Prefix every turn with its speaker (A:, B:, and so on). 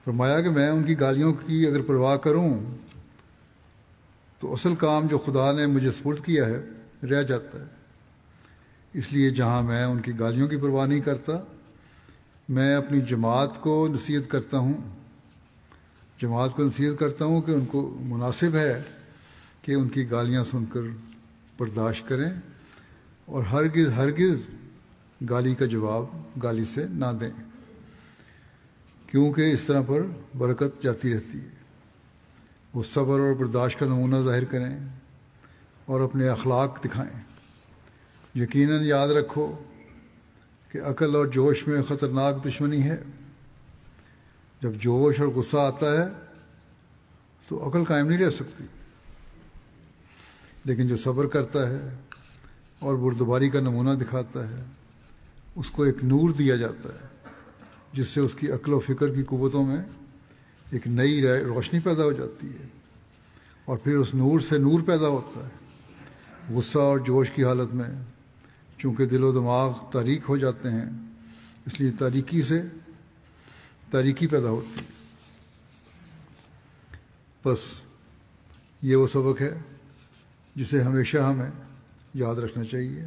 A: فرمایا کہ میں ان کی گالیوں کی اگر پرواہ کروں تو اصل کام جو خدا نے مجھے سپرد کیا ہے رہ جاتا ہے۔ اس لیے جہاں میں ان کی گالیوں کی پرواہ نہیں کرتا، میں اپنی جماعت کو نصیحت کرتا ہوں کہ ان کو مناسب ہے کہ ان کی گالیاں سن کر برداشت کریں اور ہرگز گالی کا جواب گالی سے نہ دیں، کیونکہ اس طرح پر برکت جاتی رہتی ہے۔ وہ صبر اور برداشت کا نمونہ ظاہر کریں اور اپنے اخلاق دکھائیں۔ یقیناً یاد رکھو کہ عقل اور جوش میں خطرناک دشمنی ہے۔ جب جوش اور غصہ آتا ہے تو عقل قائم نہیں رہ سکتی، لیکن جو صبر کرتا ہے اور بردباری کا نمونہ دکھاتا ہے اس کو ایک نور دیا جاتا ہے جس سے اس کی عقل و فکر کی قوتوں میں ایک نئی روشنی پیدا ہو جاتی ہے، اور پھر اس نور سے نور پیدا ہوتا ہے۔ غصہ اور جوش کی حالت میں چونکہ دل و دماغ تاریک ہو جاتے ہیں، اس لیے تاریکی سے تاریکی پیدا ہوتی ہے۔ بس یہ وہ سبق ہے جسے ہمیشہ ہمیں یاد رکھنا چاہیے۔